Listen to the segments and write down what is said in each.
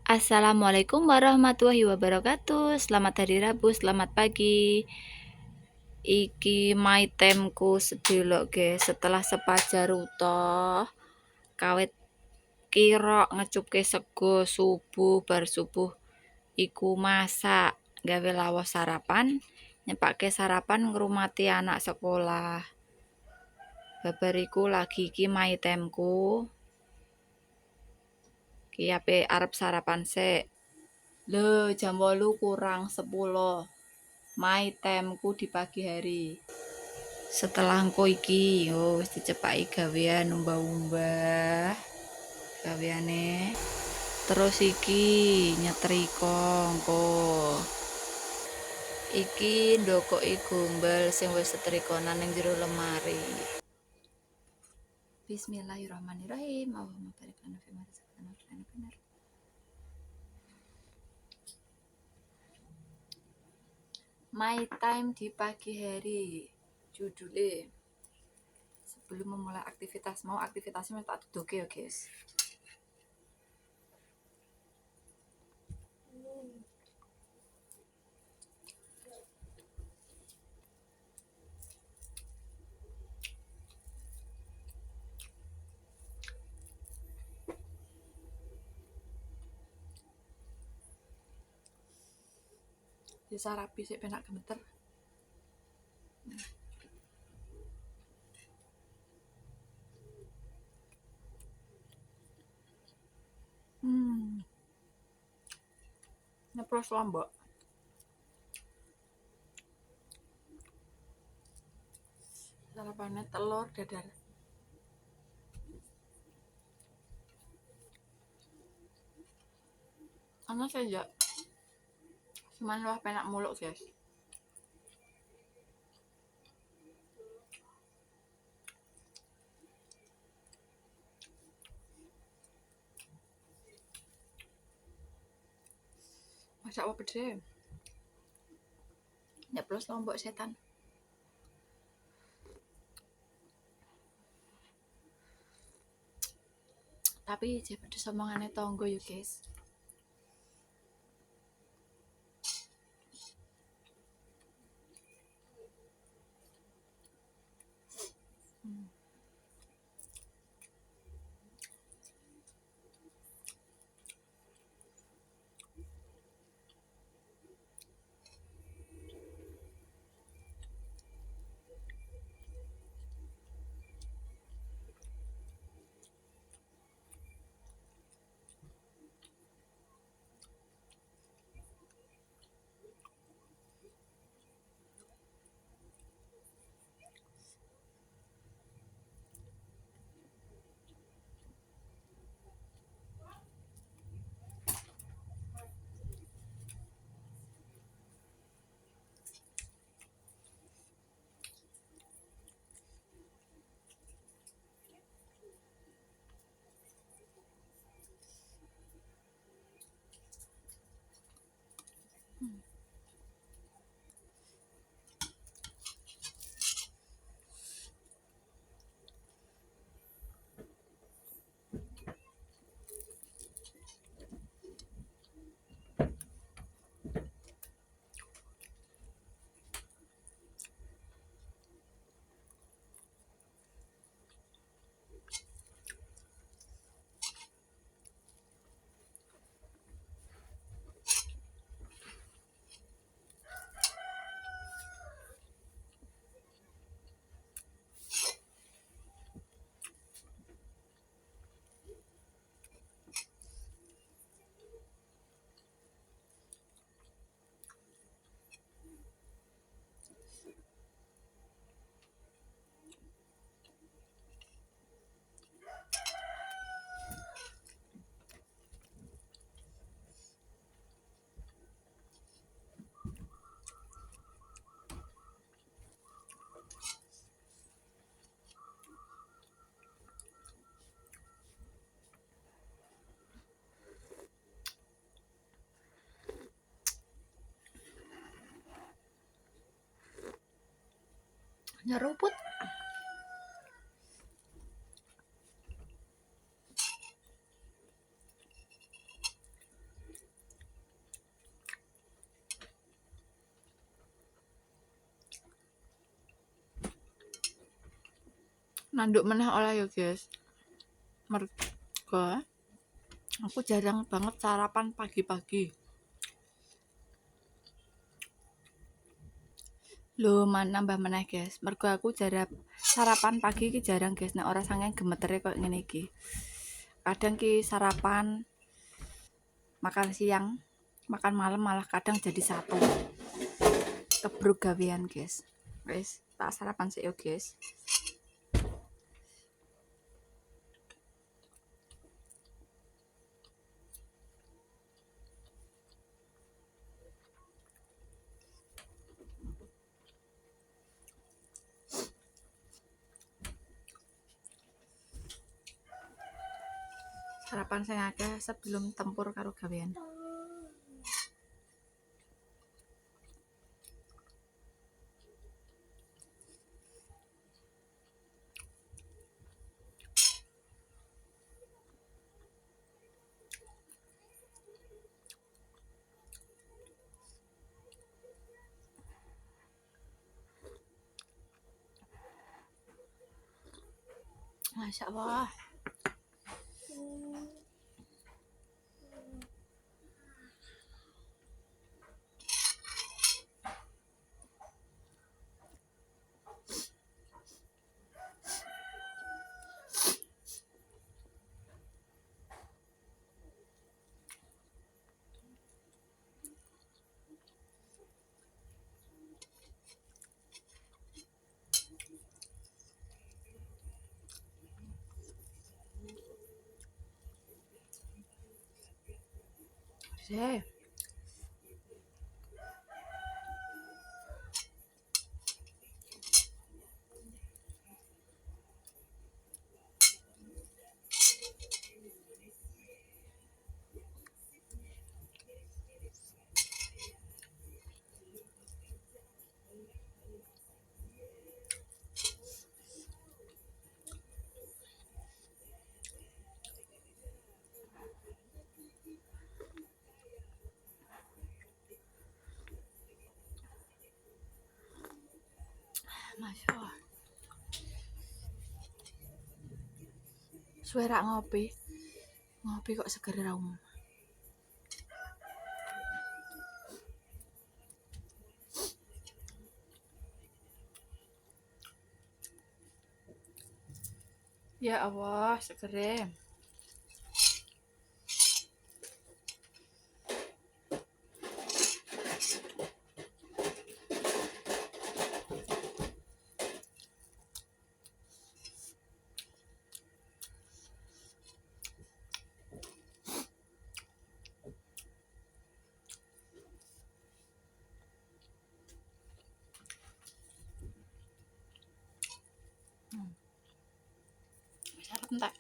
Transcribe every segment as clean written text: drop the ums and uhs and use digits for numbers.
Assalamualaikum warahmatullahi wabarakatuh. Selamat hari Rabu, selamat pagi. Iki my timeku sedelok ge setelah sepajar utoh kawit kira ngecupke sego subuh bar subuh iku masak gawe lawos sarapan, nyepake sarapan ngrumati anak sekolah. Babar iku lagi iki my timeku. Ki ape arep sarapan sik. Lho, jam 8 kurang 10. My timeku di pagi hari. Setelah engko iki, wis dicepaki gawean umbah-umbah gaweane. Terus iki nyetrika engko. Iki ndokoki gombal sing wis setrikanan ning jero lemari. Bismillahirrahmanirrahim. Allahumma barik lana fi ma razaqtana wa qina adzabannar. My time di pagi hari. Judulnya sebelum memulai aktivitas aktivitasnya tak duduke ya guys. Disarapi sik penak gemeter. Nyepros lombok. Sarapannya telur dadar. Ana saja. Cuman wah penak muluk guys. Masak apa pede? Nyeplos lombok setan. Tapi jek pedes omongane tonggo yo guys. Nyeruput. Nanduk meneh olah ya guys, mergo aku jarang banget sarapan pagi-pagi. Lho, nambah meneh guys, mergo aku jarang sarapan pagi iki jarang guys, nek ora saking gemetere koyo ngene iki. Kadang ki sarapan, makan siang, makan malam malah kadang jadi satu. Kebruk gawean guys. Wis, tak sarapan sik yo guys. Sarapan sing akeh sebelum tempur karo gawean. Masya Allah. Sih. Masya Allah. Suwe rak ngopi. Ngopi kok seger raum. Ya Allah, segere. Sarap entek.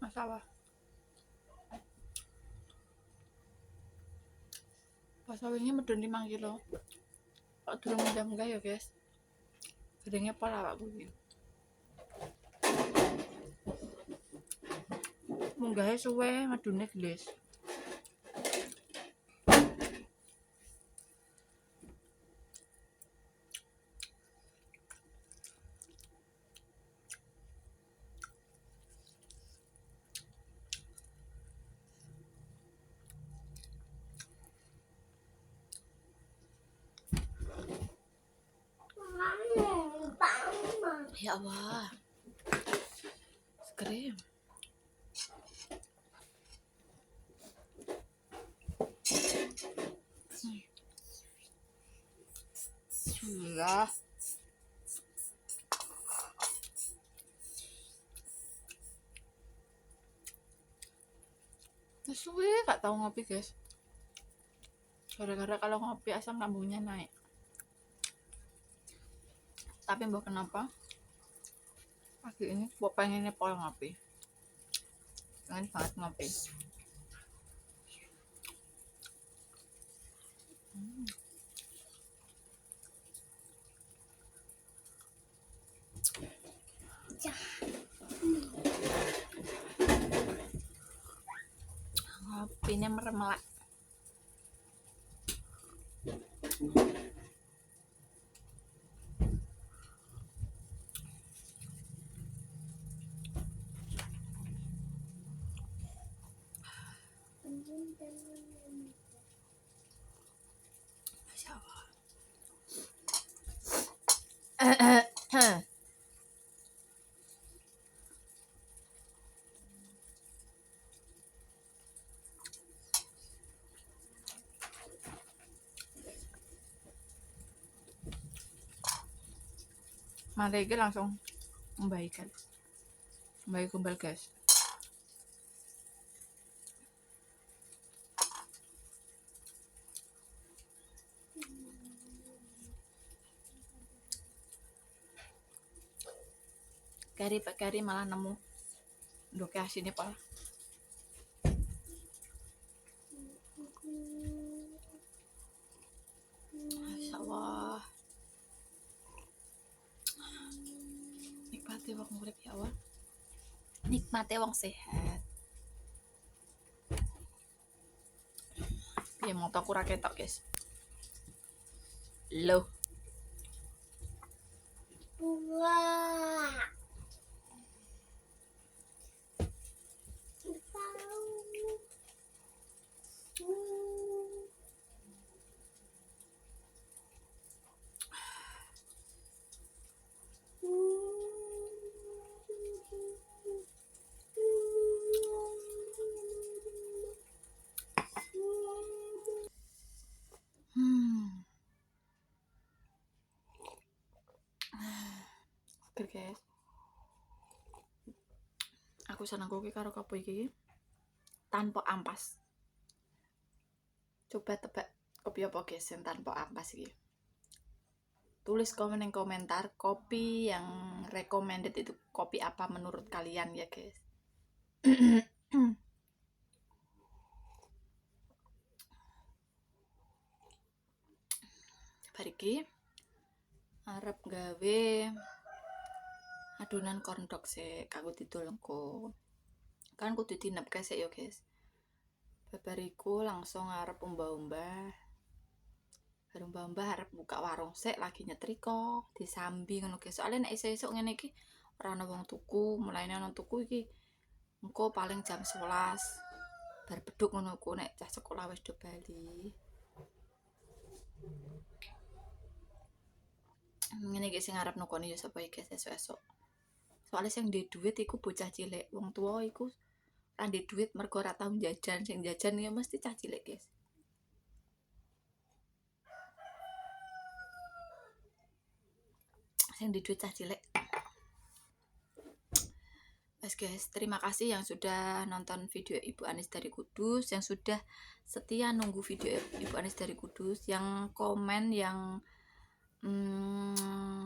Masalah. Pas wingi medun 5 kilo. Kok durung munggah ya guys. Gedenge pol awakku iki. Munggahe suwe, medune gelis. Ya Allah. Segere. Bismillah. Suwe gak tahu ngopi guys. Gara-gara kalau ngopi asam lambungnya naik. Tapi mbak kenapa pagi ini gue pengennya pol ngopi. Pengen banget ngopi. Ngopinya meremelak. Masya Allah. Mari iki langsung membaikkan. Baik kembali guys. Pak Kari malah nemu doke asine pal. Masya Allah. Nikmati wong urip ya Allah. Nikmati wong sehat. Piye motoku ra ketok, guys. Loh. Wah. Guys. Aku seneng kopi karo kopi iki tanpa ampas. Coba tebak kopi apa guys yang tanpa ampas iki. Tulis komen yang komentar kopi yang recommended itu kopi apa menurut kalian ya guys. Bariki arep gawe adonan corn dog sik aku didolengku. Kan kudu dinep kesek ya guys. Bariku langsung arep umbah-umbah. Baru mbah arep buka warung sik lagi nyetrika, disambi ngono guys. Soale nek esuk-esuk ngene iki ora ana wong tuku, mulaine ana tuku iki engko paling jam 11. Bar beduk ngono ku nek cah sekolah wis do bali. Ngene iki sing arep nukoni ya sapa iki esuk-esuk. Soale sing duwe duit iku bocah cilik, wong tuwa iku ora duwe duit mergo ora tau jajan, sing jajan ya mesti cah cilik, guys. Sing duwe duit cah cilik. Guys, terima kasih yang sudah nonton video Ibu Anis dari Kudus, yang sudah setia nunggu video Ibu Anis dari Kudus, yang komen, yang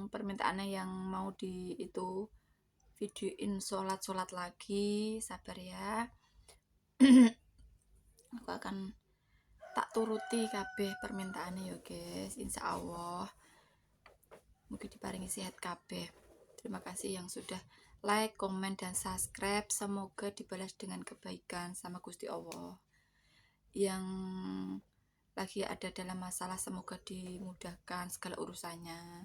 permintaannya yang mau di itu videoin sholat lagi, sabar ya. Aku akan tak turuti kabeh permintaannya ya guys, insya Allah. Mungkin diparingi sehat kabeh. Terima kasih yang sudah like, komen, dan subscribe. Semoga dibalas dengan kebaikan sama Gusti Allah. Yang lagi ada dalam masalah semoga dimudahkan segala urusannya.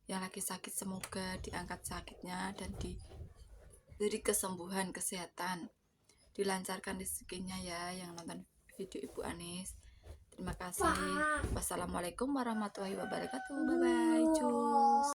Yang lagi sakit semoga diangkat sakitnya dan diberi kesembuhan, kesehatan. Dilancarkan rezekinya ya yang nonton video Ibu Anis. Terima kasih. Wassalamualaikum warahmatullahi wabarakatuh. Bye bye. Cus.